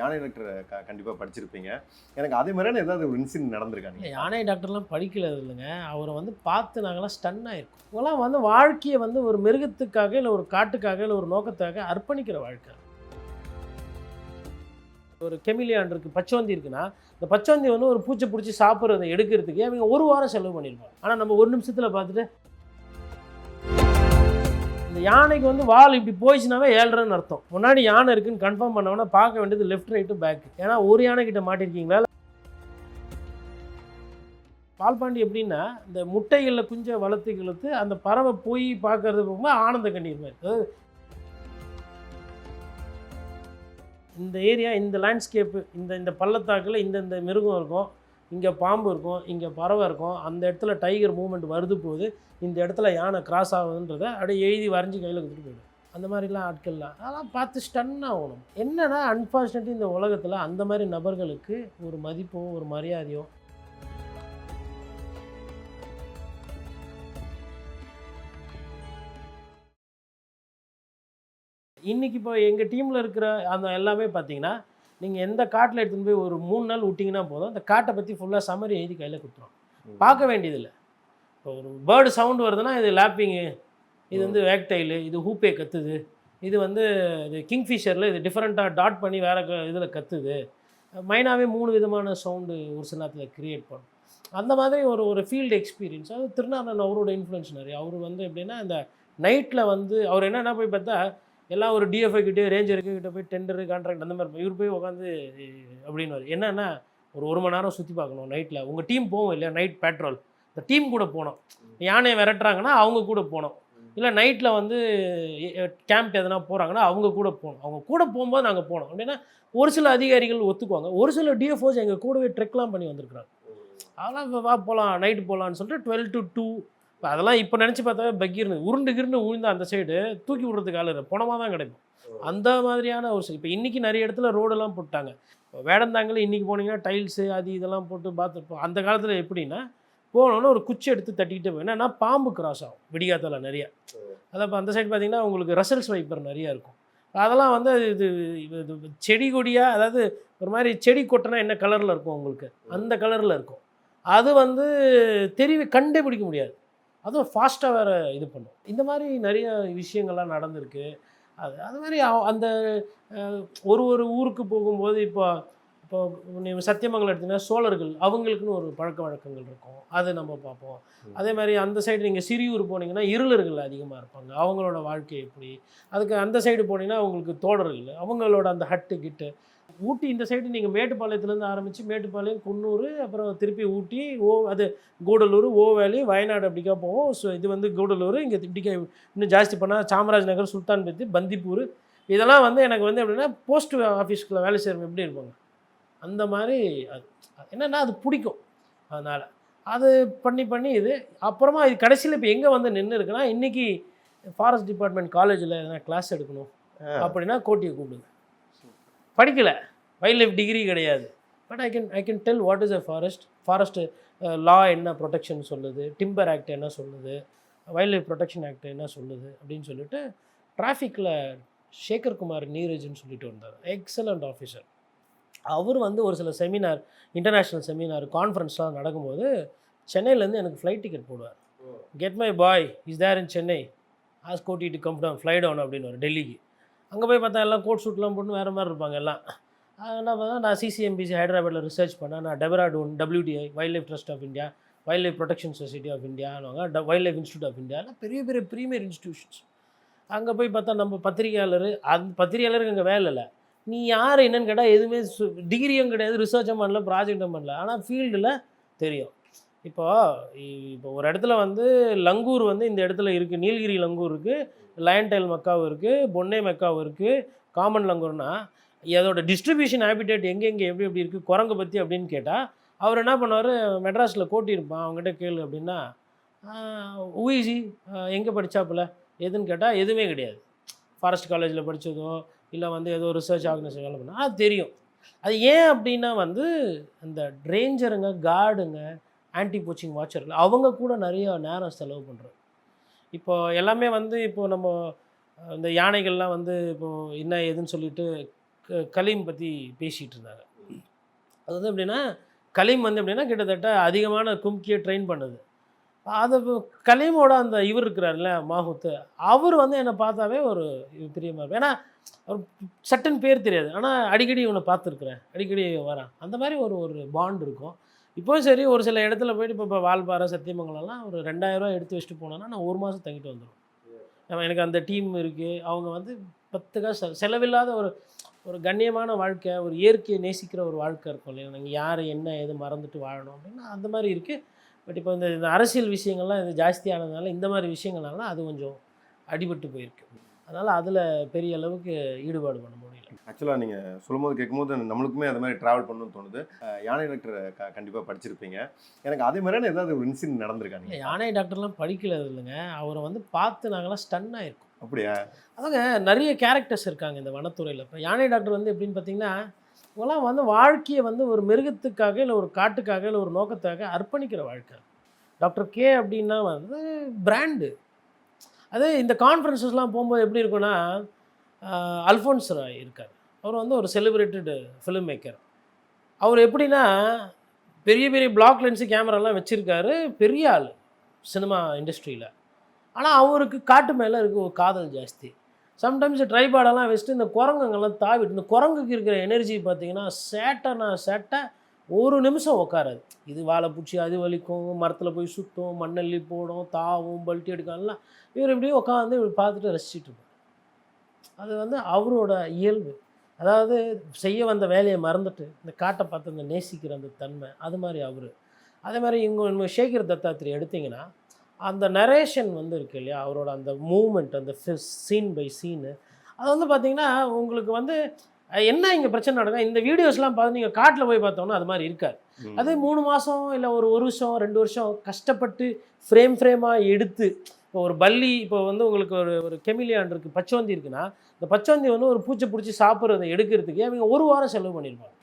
யானை டாக்டர் கண்டிப்பாக படிச்சிருப்பீங்க. எனக்கு அதே மாதிரியான ஏதாவது ஒரு இன்சிடென்ட் நடந்திருக்காங்க? யானை டாக்டர்லாம் படிக்கல இல்லைங்க. அவரை வந்து பார்த்து நாங்களாம் ஸ்டன் ஆயிருக்கோம். இவங்களாம் வந்து வாழ்க்கையை வந்து ஒரு மிருகத்துக்காக இல்லை ஒரு காட்டுக்காக இல்லை ஒரு நோக்கத்துக்காக அர்ப்பணிக்கிற வாழ்க்கை. ஒரு கெமிலியான் இருக்குது, பச்சோந்தி இருக்குன்னா, இந்த பச்சோந்தி வந்து ஒரு பூச்சி பிடிச்சி சாப்பிட்றதை எடுக்கிறதுக்கு அவங்க ஒரு வாரம் செலவு பண்ணியிருப்பாங்க. ஆனால் நம்ம ஒரு நிமிஷத்தில் பார்த்துட்டு இந்த யானைக்கு வந்து வால் இப்படி போயிடுச்சுனாவே 7.5ன்னு அர்த்தம். முன்னாடி யானை இருக்குன்னு கன்ஃபார்ம் பண்ணவொன்னா பார்க்க வேண்டியது லெஃப்ட் ரைட்டு பேக்கு. ஏன்னா ஒரு யானை கிட்ட மாட்டிருக்கீங்களா. பால்பாண்டி எப்படின்னா இந்த முட்டைகளில் குஞ்சை வளர்த்து அந்த பறவை போய் பார்க்கறது ரொம்ப ஆனந்த கண்ணீர் மாதிரி. அதாவது இந்த ஏரியா, இந்த லேண்ட்ஸ்கேப்பு, இந்த பள்ளத்தாக்கில் இந்த மிருகம் இருக்கும், இங்கே பாம்பு இருக்கும், இங்கே பறவை இருக்கும், அந்த இடத்துல டைகர் மூவ்மெண்ட் வருது போகுது, இந்த இடத்துல யானை கிராஸ் ஆகுதுன்றதை அப்படியே எழுதி வரைஞ்சி கையில் கொடுத்துட்டு போயிடும். அந்த மாதிரிலாம் ஆட்கள்லாம் அதெல்லாம் பார்த்து ஸ்டன் ஆகணும். என்னன்னா அன்ஃபார்ச்சுனேட்லி இந்த உலகத்தில் அந்த மாதிரி நபர்களுக்கு ஒரு மதிப்போ ஒரு மரியாதையோ இன்றைக்கி இப்போ எங்கள் டீமில் இருக்கிற அந்த எல்லாமே பார்த்தீங்கன்னா, நீங்கள் எந்த காட்டில் எடுத்துகிட்டு போய் ஒரு 3 நாள் விட்டிங்கன்னா போதும், அந்த காட்டை பற்றி ஃபுல்லாக சம்மரி எழுதி கையில் கொடுத்துரும். பார்க்க வேண்டியதில்லை. இப்போ ஒரு பேர்டு சவுண்டு வருதுன்னா இது லேப்பிங்கு, இது வந்து வேக்டைலு, இது ஹூப்பே கத்துது, இது வந்து இது கிங்ஃபிஷரில் இது டிஃப்ரெண்ட்டாக டாட் பண்ணி வேறு இதில் கத்துது. மைனாவே 3 விதமான சவுண்டு ஒரு சில நேரத்தில் க்ரியேட் பண்ணும். அந்த மாதிரி ஒரு ஃபீல்டு எக்ஸ்பீரியன்ஸ். அது திருநாளன் அவரோட இன்ஃப்ளூயன்ஸ் நிறைய. அவர் வந்து எப்படின்னா இந்த நைட்டில் வந்து அவர் என்ன போய் பார்த்தா எல்லாம் ஒரு டிஎஃப்ஐ கிட்டே ரேஞ்சர்கிட்ட போய் டெண்டரு கான்ட்ராக்ட் அந்த மாதிரி இவர் போய் உட்காந்து அப்படின்வார். என்னன்னா ஒரு மணி நேரம் சுற்றி பார்க்கணும் நைட்டில். உங்கள் டீம் போவோம் இல்லையா நைட் பேட்ரோல், இந்த டீம் கூட போனோம். யானையை விரட்டுறாங்கன்னா அவங்க கூட போனோம். இல்லை நைட்டில் வந்து கேம்ப் எதனா போகிறாங்கன்னா அவங்க கூட போகணும். அவங்க கூட போகும்போது நாங்கள் போனோம். அப்படின்னா ஒரு சில அதிகாரிகள் ஒத்துக்குவாங்க, ஒரு சில டிஎஃப்ஓஸ் எங்கள் கூடவே ட்ரெக்லாம் பண்ணி வந்திருக்குறாங்க. அதெல்லாம் வா போகலாம் நைட்டு போகலான்னு சொல்லிட்டு 12 to 2. இப்போ அதெல்லாம் இப்போ நினச்சி பார்த்தாவே பக்கீர்னு உருண்டு உழுந்த அந்த சைடு தூக்கி விடுறதுக்கு ஆள் பணமாக தான் கிடைக்கும். அந்த மாதிரியான ஒரு இப்போ இன்றைக்கி நிறைய இடத்துல ரோடெல்லாம் போட்டாங்க. இப்போ வேடந்தாங்கல இன்றைக்கி போனீங்கன்னா டைல்ஸு அது இதெல்லாம் போட்டு பார்த்துருப்போம். அந்த காலத்தில் எப்படின்னா போனோன்னு ஒரு குச்சி எடுத்து தட்டிக்கிட்டு போய் என்னன்னா பாம்பு கிராஸ் ஆகும் விடிகாத்தால நிறையா. அதை இப்போ அந்த சைடு பார்த்திங்கன்னா உங்களுக்கு ரசல்ஸ் வைப்பர் நிறையா இருக்கும். அதெல்லாம் வந்து இது செடி கொடியாக, அதாவது ஒரு மாதிரி செடி கொட்டினா என்ன கலரில் இருக்கும் உங்களுக்கு அந்த கலரில் இருக்கும். அது வந்து கண்டே பிடிக்க முடியாது. அதுவும் ஃபாஸ்ட்டாக வேறு இது பண்ணும். இந்த மாதிரி நிறைய விஷயங்கள்லாம் நடந்திருக்கு. அது மாதிரி அந்த ஒரு ஊருக்கு போகும்போது இப்போ நீங்கள் சத்தியமங்கலம் எடுத்திங்கன்னா சோழர்கள் அவங்களுக்குன்னு ஒரு பழக்க வழக்கங்கள் இருக்கும், அது நம்ம பார்ப்போம். அதே மாதிரி அந்த சைடு நீங்கள் சிறியூர் போனீங்கன்னா இருளர்கள் அதிகமாக இருப்பாங்க, அவங்களோட வாழ்க்கை எப்படி. அதுக்கு அந்த சைடு போனீங்கன்னா அவங்களுக்கு தோழர்கள், அவங்களோட அந்த ஹட்டு கிட்டு. ஊட்டி இந்த சைடு நீங்கள் மேட்டுப்பாளையத்துலேருந்து ஆரம்பித்து மேட்டுப்பாளையம், குன்னூர், அப்புறம் திருப்பி ஊட்டி, அது கூடலூர், ஓவேலி, வயநாடு அப்படிக்கா போவோம். ஸோ இது வந்து கூடலூர், இங்கே இப்படிக்கா இன்னும் ஜாஸ்தி பண்ணால் சாமராஜ் நகர், சுல்தான்பேத்து, பந்திப்பூர். இதெல்லாம் வந்து எனக்கு வந்து எப்படின்னா போஸ்ட் ஆஃபீஸ்க்குள்ளே வேலை செய்கிறவங்க எப்படி இருப்பாங்க அந்த மாதிரி. அது என்னென்னா அது பிடிக்கும். அதனால் அது பண்ணி இது அப்புறமா இது கடைசியில் இப்போ எங்கே வந்து நின்று இருக்குன்னா, இன்றைக்கி ஃபாரஸ்ட் டிபார்ட்மெண்ட் காலேஜில் எதனா கிளாஸ் எடுக்கணும் அப்படின்னா கோட்டியை கூப்பிடுங்க. படிக்கலை, வைல்ட் லைஃப் டிகிரி கிடையாது, but I can tell what is a forest law என்ன ப்ரொடெக்ஷன் சொல்லுது, டிம்பர் ஆக்ட் என்ன சொல்லுது, வைல்ட் லைஃப் ப்ரொடெக்ஷன் ஆக்ட் என்ன சொல்லுது அப்படின்னு சொல்லிட்டு. டிராஃபிக்கில் சேகர் குமார் நீரஜ்னு சொல்லிட்டு வந்தார், எக்ஸலண்ட் ஆஃபீஸர். அவர் வந்து ஒரு சில செமினார், இன்டர்நேஷ்னல் செமினார், கான்ஃபரன்ஸ்லாம் நடக்கும்போது சென்னையிலேருந்து எனக்கு ஃப்ளைட் டிக்கெட் போடுவார். Get my boy is there in Chennai, ask Kotti to come down, fly down அப்படின்னு ஒரு டெல்லிக்கு. அங்கே போய் பார்த்தா எல்லாம் கோட் ஷூட்லாம் போட்டு வேறு மாதிரி இருப்பாங்க எல்லாம். என்ன பார்த்தா நான் சிசிஎம்பிசி ஹைதராபாத்தில் ரிசர்ச் பண்ணேன். நான் Dehradun, WTI, wildlife trust of India, wildlife protection society of இந்தியான்னு, wildlife institute of India, பெரிய பெரிய ப்ரீமியர் இன்ஸ்டியூஷன்ஸ். அங்கே போய் பார்த்தா நம்ம பத்திரிகையாளர், அந்த பத்திரிகையாளருக்கு அங்கே வேலை இல்லை. நீ யார் என்னன்னு கேட்டால் எதுவுமே டிகிரியும் கிடையாது, ரிசர்ச்சும் பண்ணல, ப்ராஜெக்டும் பண்ணல, ஆனால் ஃபீல்டில் தெரியும். இப்போ ஒரு இடத்துல வந்து லங்கூர் வந்து இந்த இடத்துல இருக்குது, நீலகிரி லங்கூர் இருக்குது, லயன்டைல் மக்காவும் இருக்குது, பொன்னே மக்காவும் இருக்குது, காமன் லங்கூர்னா அதோட டிஸ்ட்ரிபியூஷன் ஹேபிடேட் எங்கெங்கே எப்படி இருக்குது, குரங்கு பற்றி அப்படின்னு கேட்டால் அவர் என்ன பண்ணுவார், மெட்ராஸில் கோட்டியிருப்பான், அவங்ககிட்ட கேளு அப்படின்னா ஊசி எங்கே படித்தாப்புல எதுன்னு கேட்டால் எதுவுமே கிடையாது. ஃபாரஸ்ட் காலேஜில் படித்ததோ இல்லை வந்து ஏதோ ரிசர்ச் ஆர்கனைசேஷன் வேலை பண்ணால் அது தெரியும். அது ஏன் அப்படின்னா வந்து அந்த ரேஞ்சருங்க, கார்டுங்க, ஆன்டி போச்சிங் வாட்சர்கள் அவங்க கூட நிறைய நேரம் செலவு பண்ணுறோம். இப்போது எல்லாமே வந்து இப்போது நம்ம இந்த யானைகள்லாம் வந்து இப்போது என்ன ஏதுன்னு சொல்லிட்டு கலீம் பற்றி பேசிகிட்டு இருந்தாங்க. அது வந்து எப்படின்னா, கலீம் வந்து எப்படின்னா கிட்டத்தட்ட அதிகமான கும்கியை ட்ரெயின் பண்ணுது. அது கலீமோட அந்த இவர் இருக்கிறார்ல மாஹூத்து, அவர் வந்து என்னை பார்த்தாவே ஒரு பிரியமாக இருக்கும். ஏன்னா ஒரு சட்டன் பேர் தெரியாது, ஆனால் அடிக்கடி இவனை பார்த்துருக்குறேன், அடிக்கடி வரான், அந்த மாதிரி ஒரு ஒரு பாண்ட் இருக்கும். இப்போவும் சரி, ஒரு சில இடத்துல போயிட்டு இப்போ வால்பாறை சத்தியமங்கலம்லாம் ஒரு 2000 ரூபா எடுத்து வச்சுட்டு போனேன்னா நான் 1 மாதம் தங்கிட்டு வந்துடுவேன். எனக்கு அந்த டீம் இருக்குது, அவங்க வந்து 10 காசு செலவில்லாத ஒரு ஒரு கண்ணியமான வாழ்க்கை, ஒரு இயற்கையை நேசிக்கிற ஒரு வாழ்க்கை இருக்கும் இல்லையா. நீங்கள் யார் என்ன எது மறந்துட்டு வாழணும் அப்படின்னா அந்த மாதிரி இருக்குது. பட் இப்போ இந்த இந்த அரசியல் விஷயங்கள்லாம் இது ஜாஸ்தியானதுனால இந்த மாதிரி விஷயங்கள்னால அது கொஞ்சம் அடிபட்டு போயிருக்கு. அதனால் அதில் பெரிய அளவுக்கு ஈடுபாடு பண்ண முடியல. ஆக்சுவலாக நீங்கள் சொல்லும்போது கேட்கும்போது நம்மளுக்குமே அது மாதிரி ட்ராவல் பண்ணணும்னு தோணுது. யானை டாக்டர் கண்டிப்பாக படிச்சிருப்பீங்க. எனக்கு அதே மாதிரியான ஏதாவது ஒரு இன்சிடென்ட் நடந்திருக்காங்க? யானை டாக்டர்லாம் படிக்கல இல்லைங்க, அவரை வந்து பார்த்து நாங்களாம் ஸ்டன் ஆகிருக்கோம். அப்படியா? அதாங்க, நிறைய கேரக்டர்ஸ் இருக்காங்க இந்த வனத்துறையில். இப்போ யானை டாக்டர் வந்து எப்படின்னு பார்த்தீங்கன்னா, இவங்களாம் வந்து வாழ்க்கையை வந்து ஒரு மிருகத்துக்காக இல்லை ஒரு காட்டுக்காக இல்லை ஒரு நோக்கத்துக்காக அர்ப்பணிக்கிற வாழ்க்கை. டாக்டர் கே அப்படின்னா வந்து பிராண்டு. அது இந்த கான்ஃபரன்ஸஸ்லாம் போகும்போது எப்படி இருக்குன்னா, அல்ஃபோன்ஸ் ராய் இருக்கார், அவர் வந்து ஒரு செலிப்ரேட்டட் ஃபிலிம் மேக்கர். அவர் எப்படின்னா பெரிய பெரிய பிளாக் லென்ஸு கேமராலாம் வச்சுருக்காரு, பெரிய ஆள் சினிமா இண்டஸ்ட்ரியில். ஆனால் அவருக்கு காட்டு மேலே இருக்க ஒரு காதல் ஜாஸ்தி. சம்டைம்ஸ் ட்ரைபாடெல்லாம் வச்சுட்டு இந்த குரங்குங்கெல்லாம் தாவிட்டு, இந்த குரங்குக்கு இருக்கிற எனர்ஜி பார்த்தீங்கன்னா சேட்டை ஒரு நிமிஷம் உட்காராது. இது வாழை பிடிச்சி அது வலிக்கும், மரத்தில் போய் சுற்றும், மண்ணள்ளி போடும், தாவும், பல்ட்டி எடுக்கலாம். இவர் இப்படியே உட்காந்து இப்படி பார்த்துட்டு ரசிச்சுட்டு இருப்பார். அது வந்து அவரோட இயல்பு. அதாவது செய்ய வந்த வேலையை மறந்துட்டு இந்த காட்டை பார்த்து அந்த நேசிக்கிற அந்த தன்மை, அது மாதிரி அவர். அதே மாதிரி இவங்க சேகர் தத்தாத்ரே எடுத்திங்கன்னா அந்த நரேஷன் வந்து இருக்குது இல்லையா, அவரோட அந்த மூமெண்ட், அந்த சீன் பை சீனு, அது வந்து பார்த்திங்கன்னா உங்களுக்கு வந்து என்ன இங்கே பிரச்சனை நடக்கும். இந்த வீடியோஸ்லாம் பார்த்து நீங்கள் காட்டில் போய் பார்த்தோன்னா அது மாதிரி இருக்காது. அது 3 மாதம் இல்லை ஒரு வருஷம் 2 வருஷம் கஷ்டப்பட்டு ஃப்ரேமாக எடுத்து, இப்போ ஒரு பல்லி, இப்போ வந்து உங்களுக்கு ஒரு ஒரு கெமிலியான் இருக்குது, பச்சோந்தி இருக்குன்னா, இந்த பச்சோந்தி வந்து ஒரு பூச்சி பிடிச்சி சாப்பிட்றத எடுக்கிறதுக்கு அவங்க 1 வாரம் செலவு பண்ணியிருப்பாங்க.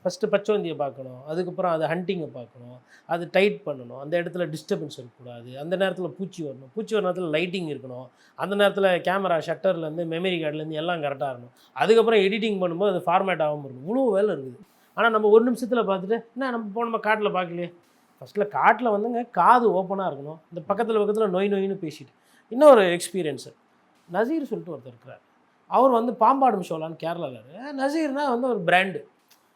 ஃபஸ்ட்டு பச்சோந்தியை பார்க்கணும், அதுக்கப்புறம் அது ஹண்டிங்கை பார்க்கணும், அது டைட் பண்ணணும், அந்த இடத்துல டிஸ்டர்பன்ஸ் இருக்கக்கூடாது, அந்த நேரத்தில் பூச்சி வரணும், பூச்சி வர நேரத்தில் லைட்டிங் இருக்கணும், அந்த நேரத்தில் கேமரா ஷட்டர்லேருந்து மெமரி கார்டுலேருந்து எல்லாம் கரெக்டாக இருக்கணும், அதுக்கப்புறம் எடிட்டிங் பண்ணும்போது அது ஃபார்மேட் ஆகாமல் இருக்கணும். இவ்வளோ வேலை இருக்குது. ஆனால் நம்ம ஒரு நிமிஷத்தில் பார்த்துட்டு என்ன நம்ம காட்டில் பார்க்கலையே. ஃபஸ்ட்டில் காட்டில் வந்துங்க காது ஓப்பனாக இருக்கணும், இந்த பக்கத்தில் நொய்னு பேசிட்டு. இன்னொரு எக்ஸ்பீரியன்ஸு, நசீர் சொல்லிட்டு ஒருத்தர் இருக்கிறார். அவர் வந்து பாம்பாடும் ஷோலான்னு கேரளாவில். நசீர்னால் வந்து ஒரு பிராண்டு.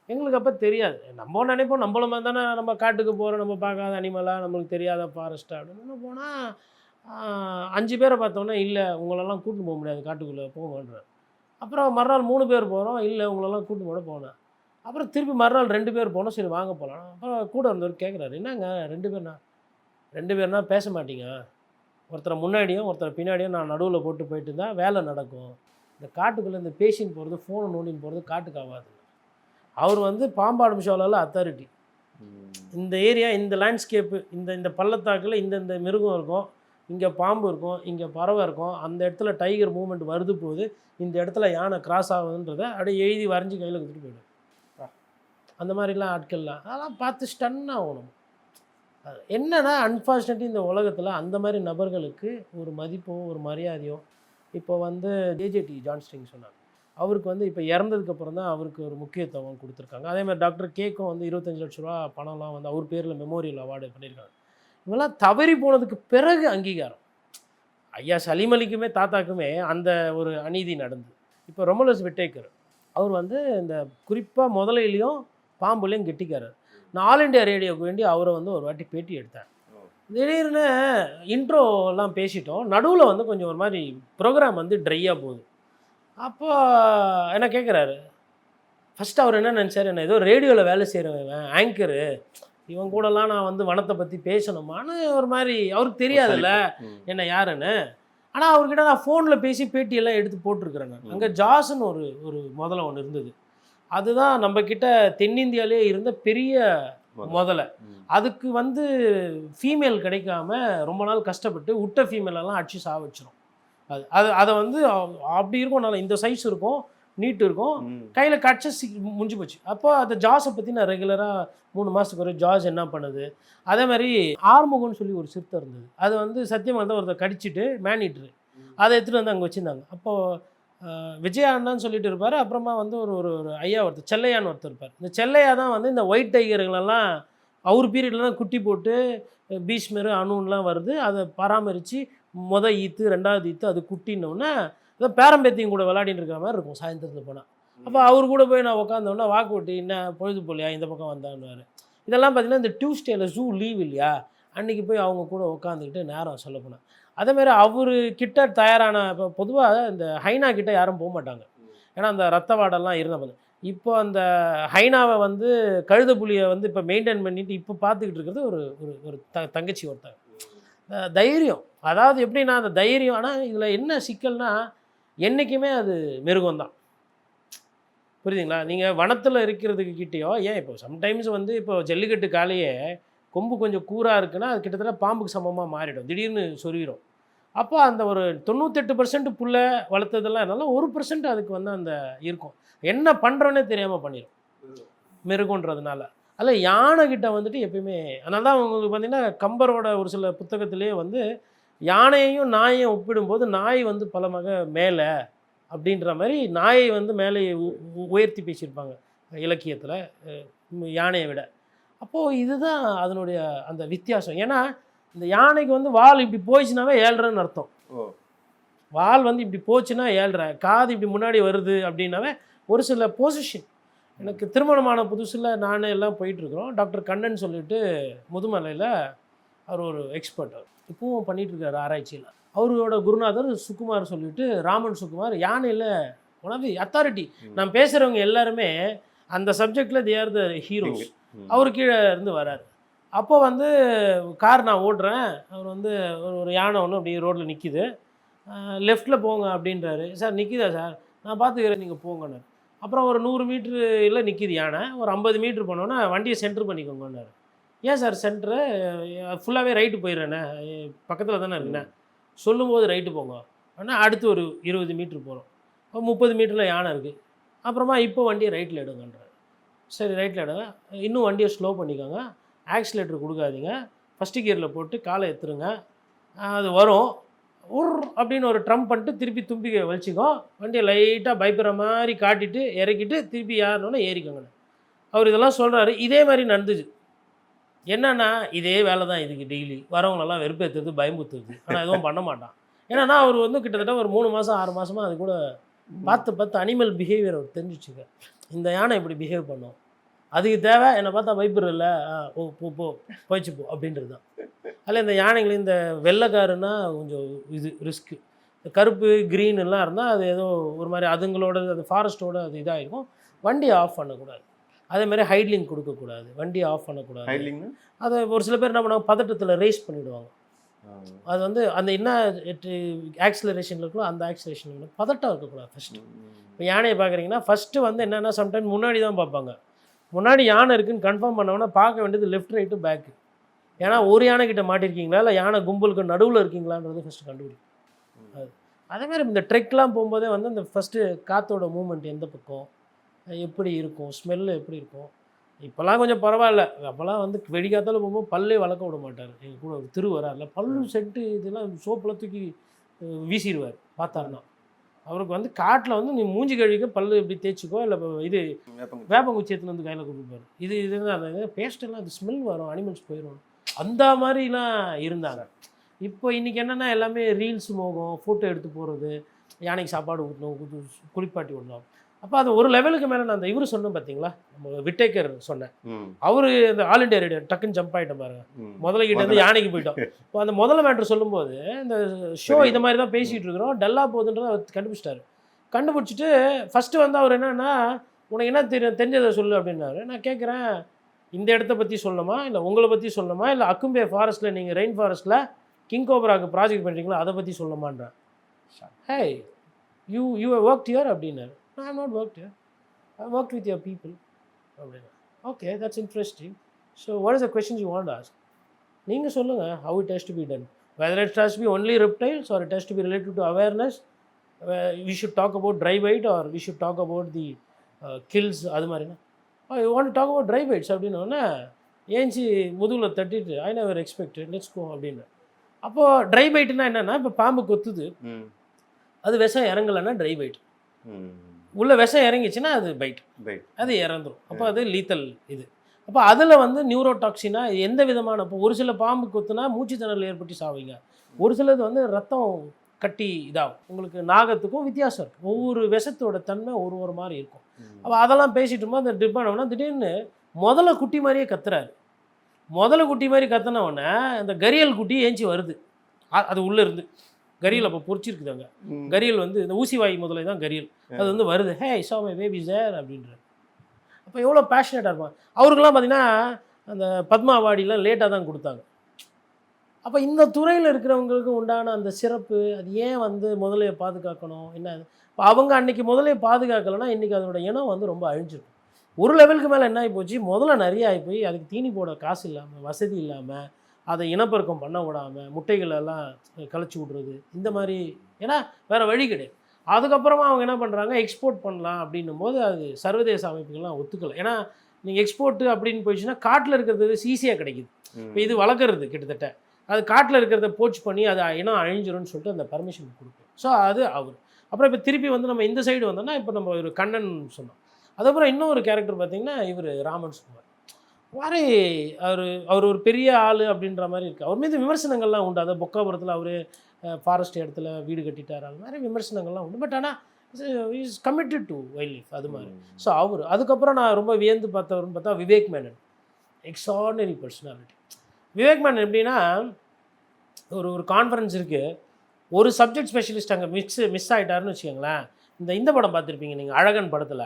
எங்களுக்கு அப்போ தெரியாது, நம்ம நினைப்போம் நம்மள மாதிரி தானே நம்ம காட்டுக்கு போகிறோம், நம்ம பார்க்காத அனிமலாக, நம்மளுக்கு தெரியாத ஃபாரஸ்ட்டாக அப்படின்னு போனால் 5 பேரை பார்த்தோன்னா இல்லை உங்களெல்லாம் கூட்டின்னு போக முடியாது காட்டுக்குள்ளே போங்கன்றார். அப்புறம் மறுநாள் 3 பேர் போகிறோம், இல்லை உங்களெல்லாம் கூட்டு போட போனேன். அப்புறம் திருப்பி மறுநாள் 2 பேர் போனோம், சரி வாங்க போகலாம். அப்புறம் கூட இருந்தவர் கேட்குறாரு, என்னங்க 2 பேர்னா பேச மாட்டீங்க, ஒருத்தரை முன்னாடியும் ஒருத்தரை பின்னாடியும் நான் நடுவில் போட்டு போயிட்டு இருந்தால் வேலை நடக்கும், இந்த காட்டுக்குள்ளே இந்த பேசின்னு போகிறது ஃபோனை நோண்டின்னு போகிறது காட்டுக்கு ஆகாது. அவர் வந்து பாம்பாடும் ஷோலால் அத்தாரிட்டி. இந்த ஏரியா, இந்த லேண்ட்ஸ்கேப்பு, இந்த பள்ளத்தாக்கில் இந்த மிருகம் இருக்கும், இங்கே பாம்பு இருக்கும், இங்கே பறவை இருக்கும், அந்த இடத்துல டைகர் மூவ்மெண்ட் வருது போகுது, இந்த இடத்துல யானை கிராஸ் ஆகுதுன்றதை அப்படியே எழுதி வரைஞ்சி கையில் கொடுத்துட்டு போய்டும். அந்த மாதிரிலாம் ஆட்கள்லாம் அதெல்லாம் பார்த்து ஸ்டன் ஆகணும். என்னன்னா அன்ஃபார்ச்சுனேட்லி இந்த உலகத்தில் அந்த மாதிரி நபர்களுக்கு ஒரு மதிப்போ ஒரு மரியாதையோ, இப்போ வந்து ஜேஜேடி ஜான்ஸ்டிங் சொன்னாங்க, அவருக்கு வந்து இப்போ இறந்ததுக்கப்புறம் தான் அவருக்கு ஒரு முக்கியத்துவம் கொடுத்துருக்காங்க. அதே மாதிரி டாக்டர் கேக்கும் வந்து 25 லட்ச ரூபா பணம்லாம் வந்து அவர் பேரில் மெமோரியல் அவார்டு பண்ணியிருக்காங்க. இவங்கெல்லாம் தவறி போனதுக்கு பிறகு அங்கீகாரம். ஐயா சலீம் அலிக்குமே தாத்தாக்குமே அந்த ஒரு அநீதி நடந்தது. இப்போ ரொமலஸ் விட்டேக்கர் அவர் வந்து இந்த குறிப்பாக முதலையிலையும் பாம்புலையும் கெட்டிக்காரர். நான் ஆல் இண்டியா ரேடியோவுக்கு வேண்டி அவரை வந்து ஒரு வாட்டி பேட்டி எடுத்தேன். திடீர்னு இன்ட்ரோலாம் பேசிட்டோம், நடுவில் வந்து கொஞ்சம் ஒரு மாதிரி ப்ரோக்ராம் வந்து ட்ரையாக போகுது. அப்போ என்ன கேட்குறாரு, ஃபஸ்ட்டு அவர் என்ன நினச்சார், என்ன ஏதோ ரேடியோவில் வேலை செய்கிறவன் ஆங்கரு, இவன் கூடலாம் நான் வந்து வனத்தை பற்றி பேசணுமான்னு ஒரு மாதிரி, அவருக்கு தெரியாதுல்ல என்ன யாருன்னு. ஆனால் அவர்கிட்ட நான் ஃபோனில் பேசி பேட்டியெல்லாம் எடுத்து போட்டிருக்கிறேன். நான் அங்கே ஜாஸ்ன்னு ஒரு முதல்ல ஒன்று இருந்தது, அதுதான் நம்மக்கிட்ட தென்னிந்தியாவிலே இருந்த பெரிய முதல்ல. அதுக்கு வந்து ஃபீமேல் கிடைக்காம ரொம்ப நாள் கஷ்டப்பட்டு விட்ட ஃபீமேலெல்லாம் அடிச்சு சாவச்சிரும். அதை வந்து அப்படி இருக்கும், நல்லா இந்த சைஸ் இருக்கும், நீட்டு இருக்கும், கையில் கடிச்சு முடிஞ்சு போச்சு. அப்போ அந்த ஜாஸை பற்றி நான் ரெகுலராக 3 மாதத்துக்கு ஒரு ஜாஸ் என்ன பண்ணுது. அதே மாதிரி ஆறுமுகம்னு சொல்லி ஒரு சிறுத்தை இருந்தது, அது வந்து சத்தியமாக தான் ஒருத்தர் கடிச்சிட்டு மேனிட்ரு அதை எடுத்துகிட்டு வந்து அங்கே வச்சுருந்தாங்க. அப்போது விஜயா அண்ணான்னு சொல்லிட்டு இருப்பார். அப்புறமா வந்து ஒரு ஒரு ஒரு ஐயா ஒருத்தர் செல்லையான்னு ஒருத்தர் இருப்பார். இந்த செல்லையா தான் வந்து இந்த ஒயிட் டைகர்களெல்லாம் அவர் பீரியடில் தான் குட்டி போட்டு பீஷ்மர் அணுன்லாம் வருது. அதை பராமரித்து ஈத்து 2வது ஈத்து அது குட்டின்னொன்னே ஏதோ பேரம்பேத்தியும் கூட விளையாடிட்டு இருக்கிற மாதிரி இருக்கும் சாயந்தரத்தில் போனால். அப்போ அவர் கூட போய் நான் உட்காந்தோன்னா வாக்கு ஓட்டி என்ன பொழுது போலையா இந்த பக்கம் வந்தான்னுவார். இதெல்லாம் பார்த்தீங்கன்னா இந்த டியூஸ்டேல ஜூ லீவ் இல்லையா, அன்றைக்கி போய் அவங்க கூட உட்காந்துக்கிட்டு நேரம் சொல்ல போனேன். அதேமாரி அவர் கிட்ட தயாரான இப்போ பொதுவாக இந்த ஹைனா கிட்ட யாரும் போக மாட்டாங்க. ஏன்னா அந்த ரத்த வாடெல்லாம் இருந்த இப்போ அந்த ஹைனாவை வந்து கழுத புலியை வந்து இப்போ மெயின்டைன் பண்ணிட்டு இப்போ பார்த்துக்கிட்டு இருக்கிறது ஒரு ஒரு ஒரு தங்கச்சி ஒருத்தங்க. தைரியம், அதாவது எப்படின்னா அந்த தைரியம். ஆனால் இதில் என்ன சிக்கல்னா என்றைக்குமே அது மிருகம் தான். புரியுதுங்களா? நீங்கள் வனத்தில் இருக்கிறதுக்கு கிட்டேயோ ஏன் இப்போ சம்டைம்ஸ் வந்து இப்போ ஜல்லிக்கட்டு காலையே கொம்பு கொஞ்சம் கூராக இருக்குன்னா அது கிட்டத்தட்ட பாம்புக்கு சமமாக மாறிடும், திடீர்னு சொருவிடும். அப்போ அந்த ஒரு 98% புல்லை வளர்த்ததெல்லாம் இருந்தாலும் 1% அதுக்கு வந்து அந்த இருக்கும். என்ன பண்ணுறோன்னே தெரியாமல் பண்ணிடும் மிருகன்றதுனால. அதில் யானைக்கிட்ட வந்துட்டு எப்பயுமே அதனால தான் உங்களுக்கு பார்த்திங்கன்னா கம்பரோட ஒரு சில புத்தகத்திலேயே வந்து யானையையும் நாயையும் ஒப்பிடும்போது நாய் வந்து பல மேலே அப்படின்ற மாதிரி நாயை வந்து மேலே உயர்த்தி பேசியிருப்பாங்க இலக்கியத்தில் யானையை விட. அப்போது இதுதான் அதனுடைய அந்த வித்தியாசம். ஏன்னா இந்த யானைக்கு வந்து வால் இப்படி போயிடுச்சுனாவே 7.5ன்னு அர்த்தம். வால் வந்து இப்படி போச்சுன்னா 7.5, காது இப்படி முன்னாடி வருது அப்படின்னாவே ஒரு சில பொசிஷன். எனக்கு திருமணமான புதுசில் நான் எல்லாம் போயிட்டுருக்குறோம். டாக்டர் கண்ணன் சொல்லிட்டு முதுமலையில் அவர் ஒரு எக்ஸ்பர்ட், அவர் இப்பவும் பண்ணிகிட்ருக்காரு ஆராய்ச்சியில். அவரோட குருநாதர் சுகுமார் சொல்லிட்டு ராமன் சுகுமார், யானையில் உணவு அத்தாரிட்டி. நான் பேசுகிறவங்க எல்லாருமே அந்த சப்ஜெக்டில் தே ஆர் த ஹீரோஸ். அவர் கீழே இருந்து வராரு. அப்போ வந்து கார் நான் ஓடுறேன், அவர் வந்து ஒரு யானை ஒன்று அப்படி ரோட்டில் நிற்கிது, லெஃப்ட்டில் போங்க அப்படின்றாரு. சார் நிற்கிதா சார், நான் பார்த்துக்கிறேன் நீங்கள் போங்கன்னு. அப்புறம் ஒரு 100 மீட்டரில் நிற்கிது யானை. ஒரு 50 மீட்ரு போனோன்னா வண்டியை சென்ட்ரு பண்ணிக்கோங்கன்னாரு. ஏன் சார் சென்ட்ரு, ஃபுல்லாகவே ரைட்டு போயிடுறேண்ணே, பக்கத்தில் தானே இருக்குண்ணே. சொல்லும்போது ரைட்டு போங்க ஆனால் அடுத்து ஒரு 20 மீட்ரு போகிறோம், 30 மீட்டரில் யானை இருக்குது. அப்புறமா இப்போ வண்டியை ரைட்டில் எடுங்கன்றார். சரி ரைட்டில் எடுங்க, இன்னும் வண்டியை ஸ்லோ பண்ணிக்கோங்க, ஆக்சிலேட்டர் கொடுக்காதீங்க, ஃபஸ்ட்டு கியரில் போட்டு காலை எடுத்துருங்க, அது வரும் அப்படின்னு ஒரு ட்ரம்ப் பண்ணிட்டு திருப்பி தும்பிக்கை வலிச்சிக்கோ, வண்டியை லைட்டாக பயப்படுற மாதிரி காட்டிட்டு இறக்கிட்டு திருப்பி யாருனோன்னா ஏறிக்கோங்கண்ணே. அவர் இதெல்லாம் சொல்கிறாரு. இதே மாதிரி நடந்துச்சு. என்னன்னா இதே வேலை தான் இதுக்கு டெய்லி வரவங்களெல்லாம் வெறுப்பேற்றுறது, பயமுத்துறது. ஆனால் எதுவும் பண்ண மாட்டான். ஏன்னா அவர் வந்து கிட்டத்தட்ட ஒரு 3 மாதம் 6 மாதமாக அது கூட பார்த்து அனிமல் பிஹேவியர் அவர் தெரிஞ்சிச்சுங்க. இந்த யானை இப்படி பிஹேவ் பண்ணும், அதுக்கு தேவை என்னை பார்த்தா பயப்படுறதில்ல, ஓ போ போயிச்சு போ அப்படின்றது தான். அதில் இந்த யானைகள் இந்த வெள்ளைக்காருன்னா கொஞ்சம் இது ரிஸ்க்கு, இந்த கருப்பு க்ரீன் எல்லாம் இருந்தால் அது ஏதோ ஒரு மாதிரி அதுங்களோட அது ஃபாரஸ்ட்டோட அது இதாகிருக்கும். வண்டியை ஆஃப் பண்ணக்கூடாது, அதேமாதிரி ஹைட்லிங் கொடுக்கக்கூடாது, வண்டியை ஆஃப் பண்ணக்கூடாது. அதை ஒரு சில பேர் என்ன பண்ணுவாங்க, பதட்டத்தில் ரேஸ் பண்ணிவிடுவாங்க. அது வந்து அந்த என்ன ஆக்சிலரேஷனில் இருக்கோ அந்த ஆக்சிலரேஷன் பதட்டம் இருக்கக்கூடாது ஃபஸ்ட்டு. இப்போ யானையை பார்க்குறீங்கன்னா ஃபஸ்ட்டு வந்து என்னென்னா சம்டைம் முன்னாடி தான் பார்ப்பாங்க. முன்னாடி யானை இருக்குதுன்னு கன்ஃபார்ம் பண்ணோன்னா பார்க்க வேண்டியது லெஃப்ட் ரைட்டு பேக்கு. ஏன்னா ஒரு யானைக்கிட்ட மாட்டிருக்கீங்களா இல்லை யானை கும்பலுக்கு நடுவில் இருக்கீங்களான்றது ஃபஸ்ட்டு கண்டுபிடிக்கும். அது அதேமாதிரி இந்த ட்ரெக்லாம் போகும்போதே வந்து அந்த ஃபஸ்ட்டு காற்றோட மூமெண்ட் எந்த பக்கம் எப்படி இருக்கும், ஸ்மெல்லு எப்படி இருக்கும். இப்போல்லாம் கொஞ்சம் பரவாயில்ல. அப்போல்லாம் வந்து வெடிக்காத்தால போகும்போது பல்லே வளர்க்க விட மாட்டார். எங்கள் கூட ஒரு திரு வராருல, பல்லு செட்டு இதெல்லாம் சோப்பில் தூக்கி வீசிடுவார் பார்த்தாருன்னா. அவருக்கு வந்து காட்டில் வந்து நீ மூஞ்சி கழுவிக்க பல்லு எப்படி தேய்ச்சிக்கோ, இல்லை இது வேப்பங்குச்சி எடுத்துன்னு வந்து கையில் கொடுப்பாரு. இது அந்த பேஸ்ட்டெல்லாம் அது ஸ்மெல் வரும், அனிமல்ஸ் போயிடும், அந்த மாதிரிலாம் இருந்தாங்க. இப்போ இன்றைக்கி என்னென்னா எல்லாமே ரீல்ஸ் மோகம், ஃபோட்டோ எடுத்து போகிறது, யானைக்கு சாப்பாடு ஊற்றணும், குளிப்பாட்டி விடணும். அப்போ அது ஒரு லெவலுக்கு மேலே நான் அந்த இவர் சொன்னேன் பார்த்தீங்களா, நம்ம விட்டேக்கர் சொன்னேன், அவர் இந்த ஆல் இண்டியா ரேடியோ டக்குன்னு ஜம்ப் ஆகிட்டேன் பாருங்க, முதல்ல கிட்ட வந்து யானைக்கு போயிட்டோம். இப்போ அந்த முதல்ல மேட்ரு சொல்லும்போது இந்த ஷோ இந்த மாதிரி தான் பேசிகிட்டு இருக்கிறோம், டல்லாக போகுதுன்றதை அவர் கண்டுபிடிச்சிட்டாரு. கண்டுபிடிச்சிட்டு ஃபஸ்ட்டு வந்து அவர் என்னென்னா உனக்கு என்ன தெரிஞ்சதை சொல்லு அப்படின்னாரு. நான் கேட்குறேன், இந்த இடத்த பற்றி சொல்லணுமா இல்லை உங்களை பற்றி சொல்லணுமா இல்லை அக்கும்பே ஃபாரஸ்ட்டில் நீங்கள் ரெயின் ஃபாரஸ்ட்டில் கிங் கோப்ராக்கு ப்ராஜெக்ட் பண்ணுறீங்களா அதை பற்றி சொல்லமான்றேன். ஹே யூ ஒர்க் ஹியர் அப்படின்னாரு. I have not worked here. I worked with your people. Okay, that's interesting. So what is the questions you want to ask? நீங்கள் சொல்லுங்கள் how it has to be done. Whether it has to be only reptiles or it has to be related to awareness. We should talk about dry bite or we should talk about the kills. அது மாதிரினா you want to talk about dry bites அப்படின்னா ஏஞ்சி முதுகில் தட்டிட்டு I never expected, let's go அப்படின்னு. அப்போது try பைட்டுனா என்னென்னா இப்போ பாம்பு கொத்துது, அது விஷம் இறங்கலைன்னா ட்ரை பைட். உள்ள விஷம் இறங்கிச்சுன்னா அது பைட், அது இறந்துடும். அப்போ அது லீத்தல் இது. அப்போ அதில் வந்து நியூரோடாக்சினா எந்த விதமான, இப்போ ஒரு சில பாம்பு கொத்துனா மூச்சு திணறல் ஏற்பட்டு சாவீங்க, ஒரு சிலது வந்து ரத்தம் கட்டி இதாகும். உங்களுக்கு நாகத்துக்கும் வித்தியாசம் இருக்குது. ஒவ்வொரு விஷத்தோட தன்மை ஒரு மாதிரி இருக்கும். அப்போ அதெல்லாம் பேசிட்டு இருக்கும்போது அந்த டிப்பானவனா திடீர்னு முதல்ல குட்டி மாதிரியே கத்துறாரு. முதல்ல குட்டி மாதிரி கத்தினவொடனே அந்த கரியல் குட்டி ஏஞ்சி வருது. அது உள்ளே இருந்து கரியல் அப்போ பொறிச்சிருக்குது. அங்கே கரியல் வந்து இந்த ஊசிவாய் முதலை தான் கரியல். அது வந்து வருது. ஹே சோ மை பேபி சார் அப்படின்றார். அப்போ எவ்வளோ பேஷனேட்டாக இருப்பாங்க. அவருக்கெல்லாம் பார்த்தீங்கன்னா அந்த பத்மா அவார்டிலாம் லேட்டாக தான் கொடுத்தாங்க. அப்போ இந்த துறையில் இருக்கிறவங்களுக்கு உண்டான அந்த சிறப்பு, அது ஏன் வந்து முதலையை பாதுகாக்கணும் என்ன, இப்போ அவங்க அன்றைக்கி முதலையை பாதுகாக்கலைன்னா இன்றைக்கி அதனோட இனம் வந்து ரொம்ப அழிஞ்சிடும். ஒரு லெவலுக்கு மேலே என்ன ஆகி போச்சு, முதல்ல நிறைய ஆகி போய் அதுக்கு தீனி போட காசு இல்லாமல், வசதி இல்லாமல், அதை இனப்பெருக்கம் பண்ண விடாமல், முட்டைகளெல்லாம் கழிச்சு விட்றது, இந்த மாதிரி. ஏன்னா வேறு வழி கிடையாது. அதுக்கப்புறமா அவங்க என்ன பண்ணுறாங்க, எக்ஸ்போர்ட் பண்ணலாம் அப்படின்னும் போது அது சர்வதேச அமைப்புகள்லாம் ஒத்துக்கலை. ஏன்னா நீங்கள் எக்ஸ்போர்ட்டு அப்படின்னு போயிடுச்சுன்னா காட்டில் இருக்கிறது ஈஸியாக கிடைக்குது. இப்போ இது வளர்க்குறது கிட்டத்தட்ட அது காட்டில் இருக்கிறத போச் பண்ணி அது இனம் அழிஞ்சிரும்னு சொல்லிட்டு அந்த பர்மிஷன் கொடுப்போம். ஸோ அது அவர். அப்புறம் இப்போ திருப்பி வந்து நம்ம இந்த சைடு வந்தோம்னா இப்போ நம்ம ஒரு கண்ணன் சொன்னோம். அதுக்கப்புறம் இன்னொரு கேரக்டர் பார்த்திங்கன்னா இவர் ராமன் சுகுமார் மாதிரி அவர் ஒரு பெரிய ஆள் அப்படின்ற மாதிரி இருக்குது. அவர் மீது விமர்சனங்கள்லாம் உண்டு. அதை பொக்காபுரத்தில் அவர் ஃபாரஸ்ட் இடத்துல வீடு கட்டிட்டார், அது மாதிரி விமர்சனங்கள்லாம் உண்டு. பட் ஆனால் is committed to wild life அது மாதிரி. ஸோ அவர் அதுக்கப்புறம் நான் ரொம்ப வியந்து பார்த்தவர்னு பார்த்தா விவேக் மேனன். Extraordinary personality. விவேக் மேனன் எப்படின்னா, ஒரு கான்ஃபரன்ஸ் இருக்குது, ஒரு சப்ஜெக்ட் ஸ்பெஷலிஸ்ட் அங்கே மிஸ் ஆகிட்டாருன்னு வச்சுக்கோங்களேன். இந்த படம் பார்த்துருப்பீங்க நீங்கள், அழகன் படத்தில்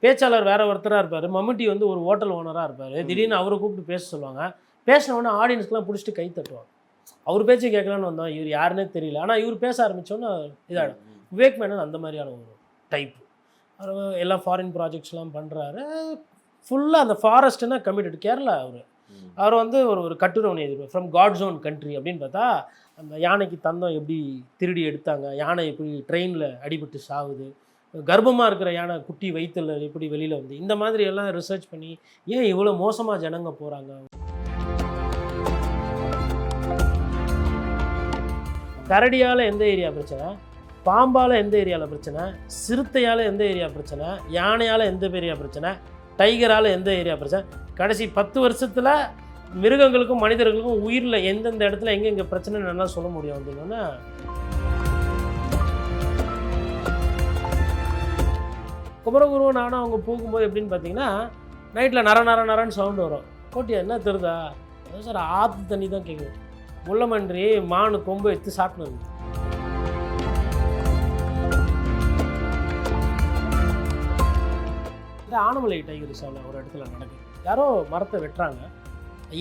பேச்சாளர் வேறு ஒருத்தராக இருப்பார், மம்முட்டி வந்து ஒரு ஹோட்டல் ஓனராக இருப்பார். திடீர்னு அவரை கூப்பிட்டு பேச சொல்லுவாங்க. பேசினவொன்னே ஆடியன்ஸ்க்கெலாம் பிடிச்சிட்டு கை தட்டுவாங்க. அவர் பேச்சு கேட்கலான்னு வந்தோம், இவர் யாருன்னே தெரியல. ஆனால் இவர் பேச ஆரம்பித்தோன்னே இதாகிடும். விவேக் மேனன் அந்த மாதிரியான ஒரு டைப்பு. அவர் எல்லாம் ஃபாரின் ப்ராஜெக்ட்ஸ்லாம் பண்ணுறாரு. ஃபுல்லாக அந்த ஃபாரஸ்ட்டுன்னா கமிட்டட். கேரளா அவர் வந்து ஒரு கட்டுரை ஒன்று எழுதிருப்பார், ஃப்ரம் காட்ஸ் ஓன் கண்ட்ரி அப்படின்னு. பார்த்தா அந்த யானைக்கு தந்தம் எப்படி திருடி எடுத்தாங்க, யானை எப்படி ட்ரெயினில் அடிபட்டு சாகுது, கர்ப்பமாக இருக்கிற யானை குட்டி வயிற்றில் எப்படி வெளியில் வந்து, இந்த மாதிரி எல்லாம் ரிசர்ச் பண்ணி ஏன் இவ்வளோ மோசமாக ஜனங்க போகிறாங்க. கரடியால் எந்த ஏரியா பிரச்சனை, பாம்பால் எந்த ஏரியாவில் பிரச்சனை, சிறுத்தையால் எந்த ஏரியா பிரச்சனை, யானையால் எந்த ஏரியா பிரச்சனை, டைகரால் எந்த ஏரியா பிரச்சனை, கடைசி 10 வருஷத்தில் மிருகங்களுக்கும் மனிதர்களுக்கும் உயிரில் எந்தெந்த இடத்துல எங்கெங்கே பிரச்சனை நல்லா சொல்ல முடியும் அப்படின்னா. குமரகுருவன் நானும் அவங்க போகும்போது எப்படின்னு பார்த்தீங்கன்னா, நைட்டில் நரன்னு சவுண்டு வரும். கோட்டியா என்ன தெரியுதா, அதான் சார் ஆற்று தண்ணி தான் கேட்குது. முள்ளமன்றி மானு கொம்பு எடுத்து சாப்பிடுது. ஆனமலை டைகர் ரிசர்வில் ஒரு இடத்துல நடக்குது. யாரோ மரத்தை வெட்டுறாங்க.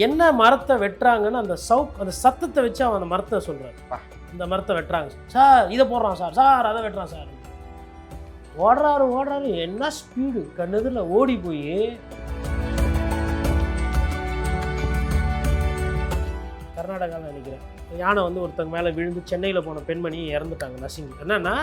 என்ன மரத்தை வெட்டுறாங்கன்னு அந்த சத்தத்தை வச்சு அவன் அந்த மரத்தை சொல்கிறார். இந்த மரத்தை வெட்டுறாங்க சார், இதை போடுறான் சார் அதை வெட்டுறான் சார். ஓடுறாரு, என்ன ஸ்பீடு, கண்ணெதில் ஓடி போய் கர்நாடகாவில் நினைக்கிறேன், யானை வந்து ஒருத்தங்க மேலே விழுந்து சென்னையில் போன பெண்மணி இறந்துட்டாங்க நசுங்கி. என்னன்னா